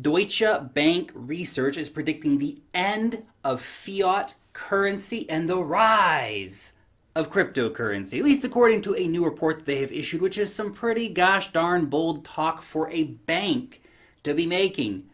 Deutsche Bank research is predicting the end of fiat currency and the rise of cryptocurrency, at least according to a new report that they have issued, which is some pretty gosh darn bold talk for a bank to be making.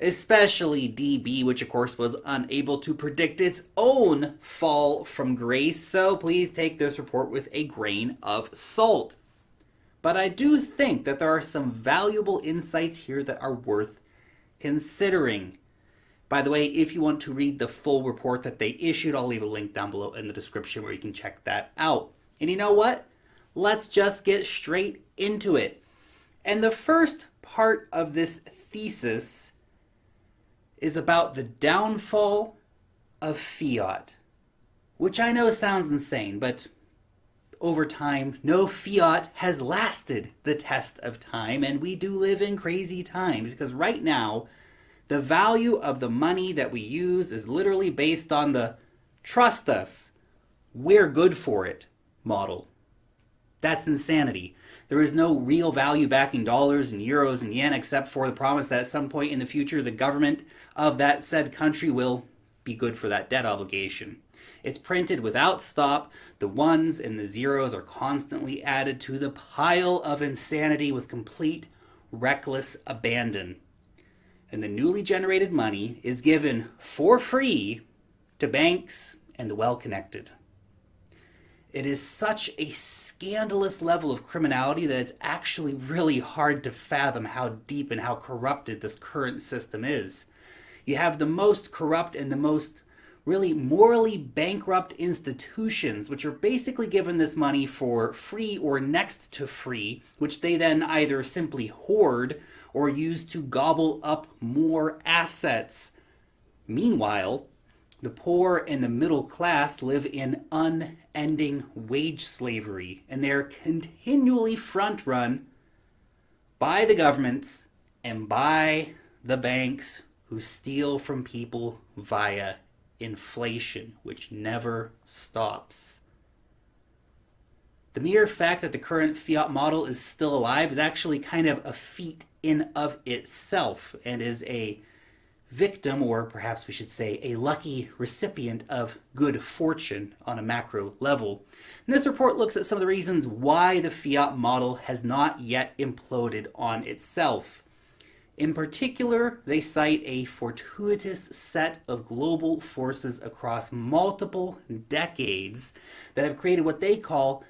Especially DB, which of course was unable to predict its own fall from grace, so please take this report with a grain of salt. But I do think that there are some valuable insights here that are worth considering. By the way, if you want to read the full report that they issued, I'll leave a link down below in the description where you can check that out. And you know what? Let's just get straight into it. And the first part of this thesis is about the downfall of fiat, which I know sounds insane, but over time, no fiat has lasted the test of time, and we do live in crazy times because right now, the value of the money that we use is literally based on the trust us, we're good for it model. That's insanity. There is no real value backing dollars and euros and yen except for the promise that at some point in the future the government of that said country will be good for that debt obligation. It's printed without stop. The ones and the zeros are constantly added to the pile of insanity with complete reckless abandon. And the newly generated money is given for free to banks and the well-connected. It is such a scandalous level of criminality that it's actually really hard to fathom how deep and how corrupted this current system is. You have the most corrupt and the most really morally bankrupt institutions, which are basically given this money for free or next to free, which they then either simply hoard or use to gobble up more assets. Meanwhile, the poor and the middle class live in unending wage slavery, and they're continually front-run by the governments and by the banks who steal from people via inflation, which never stops. The mere fact that the current fiat model is still alive is actually kind of a feat in of itself and is a victim, or perhaps we should say a lucky recipient of good fortune on a macro level. And this report looks at some of the reasons why the fiat model has not yet imploded on itself. In particular, they cite a fortuitous set of global forces across multiple decades that have created what they call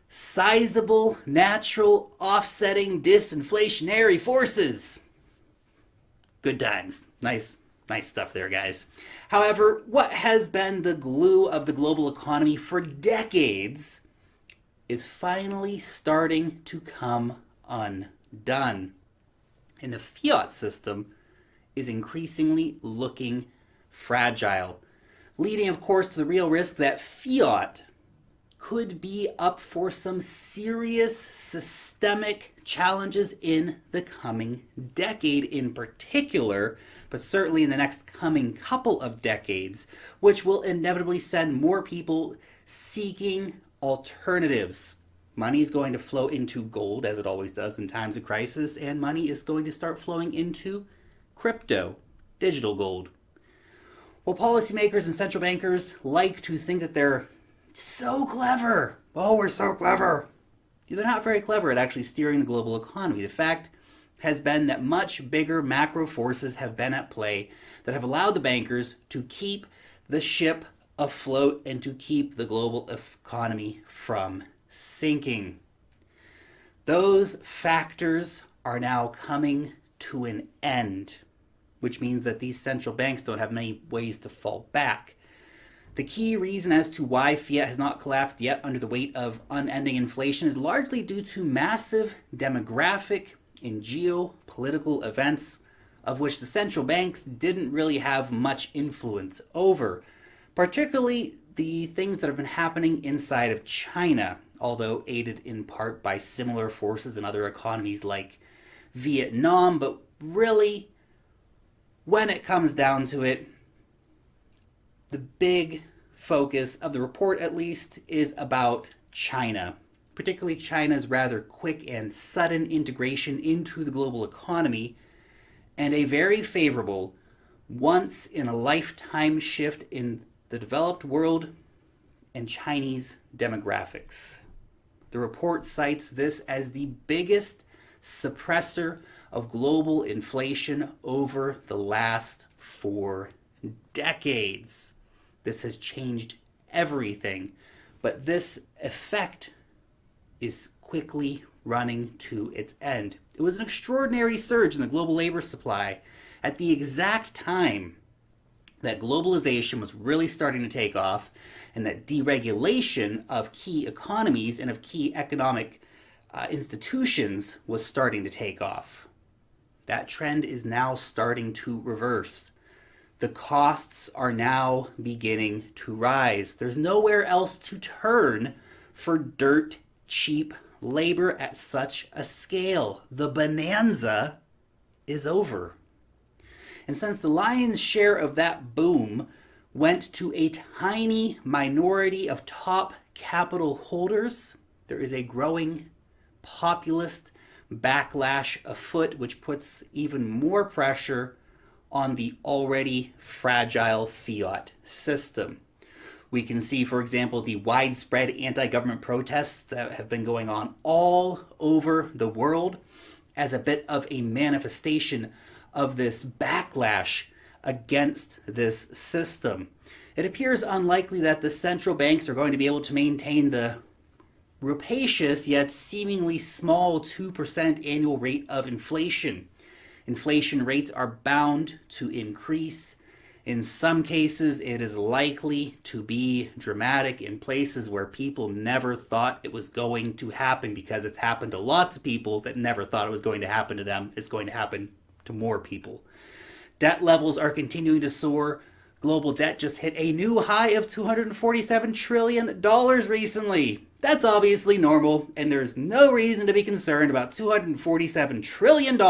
sizable, natural, offsetting, disinflationary forces. Good times. Nice stuff there, guys. However, what has been the glue of the global economy for decades is finally starting to come undone. And the fiat system is increasingly looking fragile, leading, of course, to the real risk that fiat could be up for some serious systemic challenges in the coming decade in particular, but certainly in the next coming couple of decades, which will inevitably send more people seeking alternatives. Money is going to flow into gold, as it always does in times of crisis, and money is going to start flowing into crypto, digital gold. Well, policymakers and central bankers like to think that they're so clever. Oh, we're so clever. They're not very clever at actually steering the global economy. The fact has been that much bigger macro forces have been at play that have allowed the bankers to keep the ship afloat and to keep the global economy from sinking. Those factors are now coming to an end, which means that these central banks don't have many ways to fall back. The key reason as to why fiat has not collapsed yet under the weight of unending inflation is largely due to massive demographic and geopolitical events of which the central banks didn't really have much influence over, particularly the things that have been happening inside of China, although aided in part by similar forces in other economies like Vietnam. But really, when it comes down to it, the big focus of the report, at least, is about China, particularly China's rather quick and sudden integration into the global economy, and a very favorable, once in a lifetime shift in the developed world and Chinese demographics. The report cites this as the biggest suppressor of global inflation over the last 4 decades. This has changed everything, but this effect is quickly running to its end. It was an extraordinary surge in the global labor supply at the exact time that globalization was really starting to take off and that deregulation of key economies and of key economic institutions was starting to take off. That trend is now starting to reverse. The costs are now beginning to rise. There's nowhere else to turn for dirt cheap labor at such a scale. The bonanza is over. And since the lion's share of that boom went to a tiny minority of top capital holders, there is a growing populist backlash afoot, which puts even more pressure on the already fragile fiat system. We can see, for example, the widespread anti-government protests that have been going on all over the world as a bit of a manifestation of this backlash against this system. It appears unlikely that the central banks are going to be able to maintain the rapacious yet seemingly small 2% annual rate of inflation. Inflation rates are bound to increase. In some cases, it is likely to be dramatic in places where people never thought it was going to happen, because it's happened to lots of people that never thought it was going to happen to them. It's going to happen to more people. Debt levels are continuing to soar. Global debt just hit a new high of $247 trillion recently. That's obviously normal, and there's no reason to be concerned about $247 trillion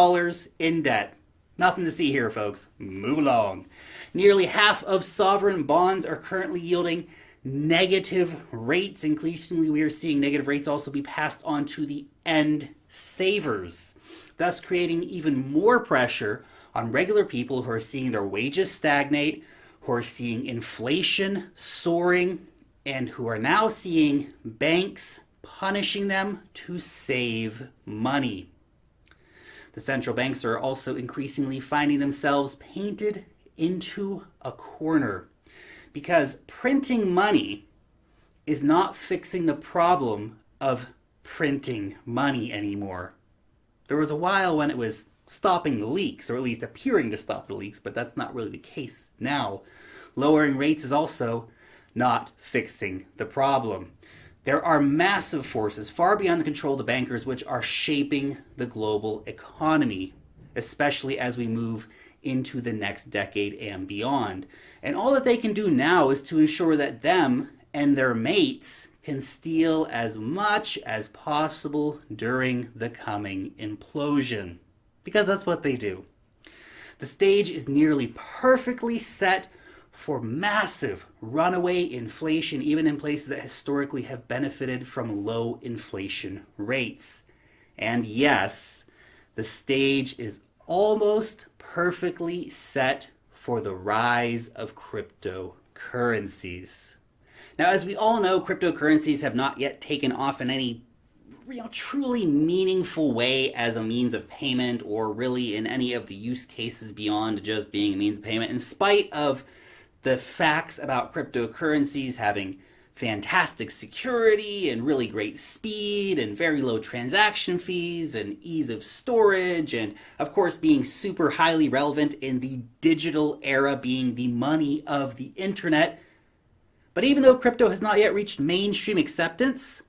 in debt. Nothing to see here, folks. Move along. Nearly half of sovereign bonds are currently yielding negative rates. Increasingly, we are seeing negative rates also be passed on to the end savers, thus creating even more pressure on regular people who are seeing their wages stagnate, who are seeing inflation soaring, and who are now seeing banks punishing them to save money. The central banks are also increasingly finding themselves painted into a corner, because printing money is not fixing the problem of printing money anymore. There was a while when it was stopping the leaks, or at least appearing to stop the leaks, but that's not really the case now. Lowering rates is also not fixing the problem. There are massive forces far beyond the control of the bankers which are shaping the global economy, especially as we move into the next decade and beyond. And all that they can do now is to ensure that them and their mates can steal as much as possible during the coming implosion, because that's what they do. The stage is nearly perfectly set for massive runaway inflation, even in places that historically have benefited from low inflation rates. And yes, the stage is almost perfectly set for the rise of cryptocurrencies. Now, as we all know, cryptocurrencies have not yet taken off in any truly meaningful way as a means of payment, or really in any of the use cases beyond just being a means of payment, in spite of the facts about cryptocurrencies having fantastic security and really great speed and very low transaction fees and ease of storage, and of course being super highly relevant in the digital era, being the money of the internet. But even though crypto has not yet reached mainstream acceptance,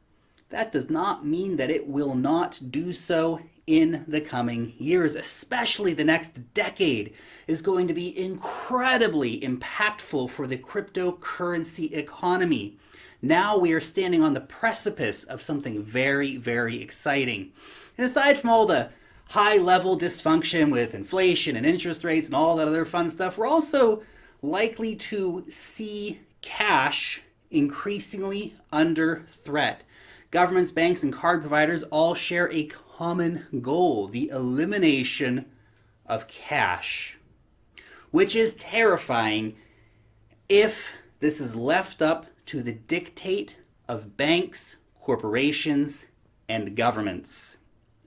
that does not mean that it will not do so in the coming years. Especially the next decade is going to be incredibly impactful for the cryptocurrency economy. Now we are standing on the precipice of something very, very exciting. And aside from all the high-level dysfunction with inflation and interest rates and all that other fun stuff, we're also likely to see cash increasingly under threat. Governments, banks, and card providers all share a common goal: the elimination of cash, which is terrifying if this is left up to the dictate of banks, corporations, and governments.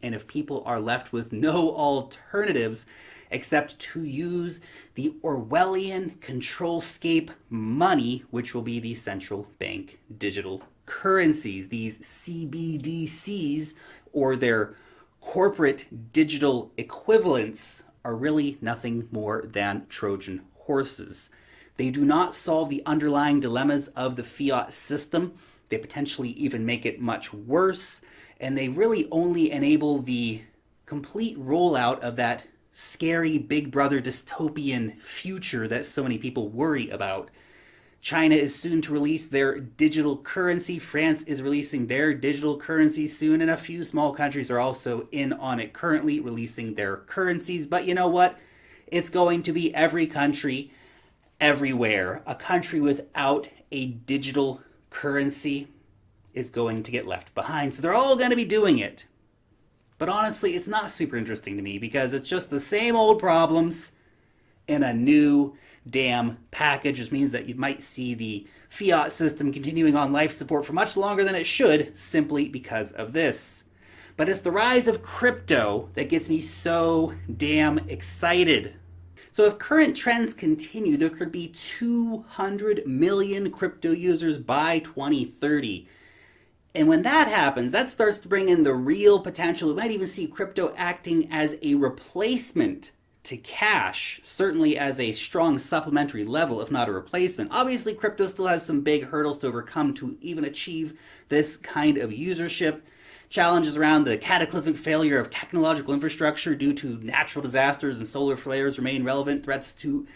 And if people are left with no alternatives except to use the Orwellian controlscape money, which will be the central bank digital currencies, these CBDCs, or their corporate digital equivalents, are really nothing more than Trojan horses. They do not solve the underlying dilemmas of the fiat system. They potentially even make it much worse, and they really only enable the complete rollout of that scary Big Brother dystopian future that so many people worry about. China is soon to release their digital currency. France is releasing their digital currency soon, and a few small countries are also in on it currently, releasing their currencies. But you know what? It's going to be every country, everywhere. A country without a digital currency is going to get left behind. So they're all going to be doing it. But honestly, it's not super interesting to me because it's just the same old problems in a new damn package, which means that you might see the fiat system continuing on life support for much longer than it should simply because of this. But it's the rise of crypto that gets me so damn excited. So if current trends continue, there could be 200 million crypto users by 2030. And when that happens, that starts to bring in the real potential. We might even see crypto acting as a replacement to cash, certainly as a strong supplementary level, if not a replacement. Obviously, crypto still has some big hurdles to overcome to even achieve this kind of usership. Challenges around the cataclysmic failure of technological infrastructure due to natural disasters and solar flares remain relevant threats to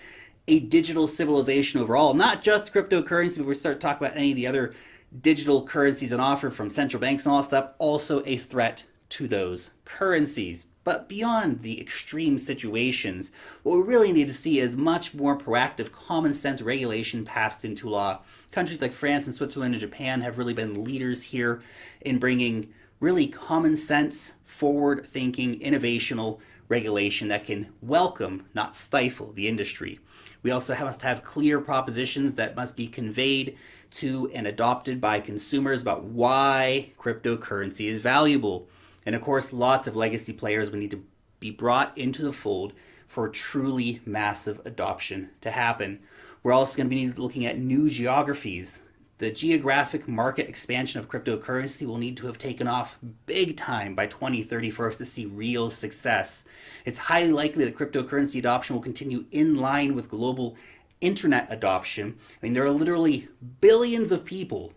a digital civilization overall. Not just cryptocurrency, but we start talking about any of the other digital currencies on offer from central banks and all that stuff, also a threat to those currencies. But beyond the extreme situations, what we really need to see is much more proactive, common sense regulation passed into law. Countries like France and Switzerland and Japan have really been leaders here in bringing really common sense, forward-thinking, innovational regulation that can welcome, not stifle, the industry. We also must have clear propositions that must be conveyed to and adopted by consumers about why cryptocurrency is valuable. And of course, lots of legacy players will need to be brought into the fold for truly massive adoption to happen. We're also going to be looking at new geographies. The geographic market expansion of cryptocurrency will need to have taken off big time by 2030 for us to see real success. It's highly likely that cryptocurrency adoption will continue in line with global internet adoption. I mean, there are literally billions of people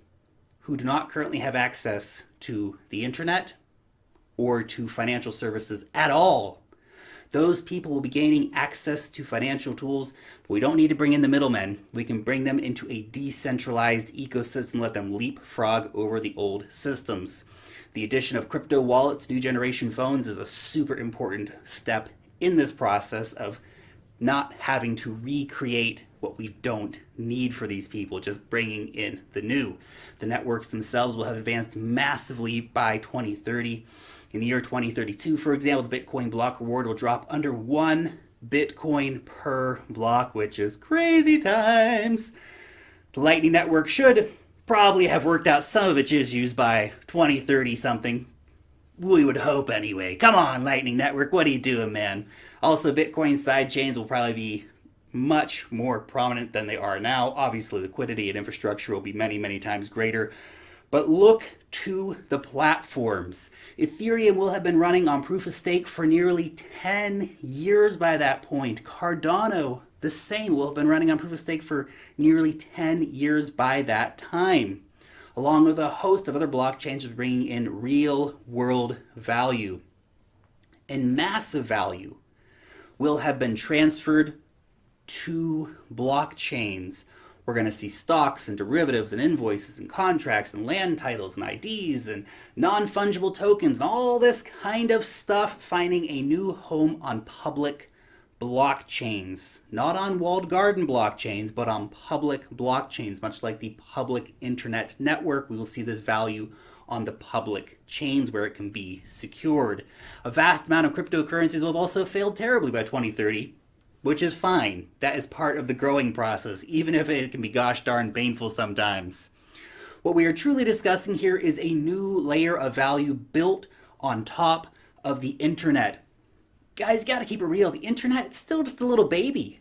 who do not currently have access to the internet or to financial services at all. Those people will be gaining access to financial tools, but we don't need to bring in the middlemen. We can bring them into a decentralized ecosystem and let them leapfrog over the old systems. The addition of crypto wallets to new generation phones is a super important step in this process of not having to recreate what we don't need for these people, just bringing in the new. The networks themselves will have advanced massively by 2030. In the year 2032, for example, the Bitcoin block reward will drop under 1 Bitcoin per block, which is crazy times. The Lightning Network should probably have worked out some of its issues by 2030 something. We would hope anyway. Come on, Lightning Network, what are you doing, man? Also, Bitcoin sidechains will probably be much more prominent than they are now. Obviously, liquidity and infrastructure will be many, many times greater. But look to the platforms. Ethereum will have been running on proof of stake for nearly 10 years by that point. Cardano, the same, will have been running on proof of stake for nearly 10 years by that time, along with a host of other blockchains bringing in real world value. And massive value will have been transferred to blockchains. We're going to see stocks and derivatives and invoices and contracts and land titles and IDs and non-fungible tokens and all this kind of stuff finding a new home on public blockchains. Not on walled garden blockchains, but on public blockchains, much like the public internet network. We will see this value on the public chains where it can be secured. A vast amount of cryptocurrencies will have also failed terribly by 2030, which is fine. That is part of the growing process, even if it can be gosh darn painful sometimes. What we are truly discussing here is a new layer of value built on top of the internet. Guys, gotta keep it real. The internet's still just a little baby.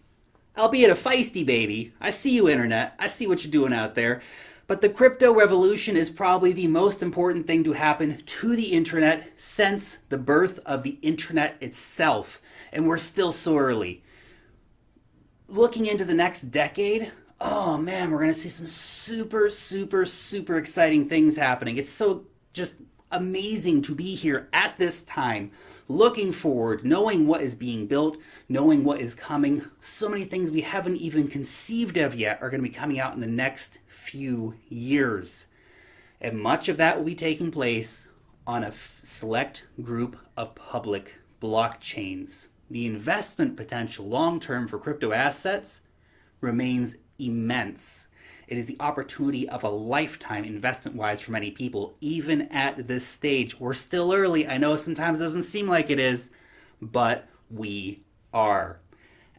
Albeit a feisty baby. I see you, internet. I see what you're doing out there. But the crypto revolution is probably the most important thing to happen to the internet since the birth of the internet itself. And we're still so early. Looking into the next decade, oh man, we're going to see some super exciting things happening. It's so just amazing to be here at this time, looking forward, knowing what is being built, knowing what is coming. So many things we haven't even conceived of yet are going to be coming out in the next few years. And much of that will be taking place on a select group of public blockchains. The investment potential long-term for crypto assets remains immense. It is the opportunity of a lifetime investment-wise for many people, even at this stage. We're still early. I know sometimes it doesn't seem like it is, but we are.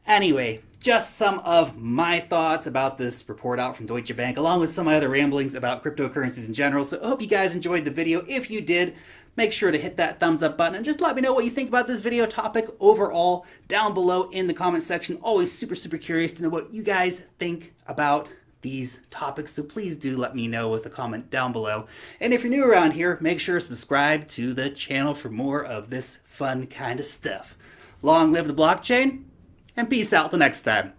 Anyway, just some of my thoughts about this report out from Deutsche Bank, along with some of my other ramblings about cryptocurrencies in general. So I hope you guys enjoyed the video. If you did, make sure to hit that thumbs up button and just let me know what you think about this video topic overall down below in the comment section. Always super curious to know what you guys think about these topics, so please do let me know with a comment down below. And if you're new around here, make sure to subscribe to the channel for more of this fun kind of stuff. Long live the blockchain, and peace out till next time.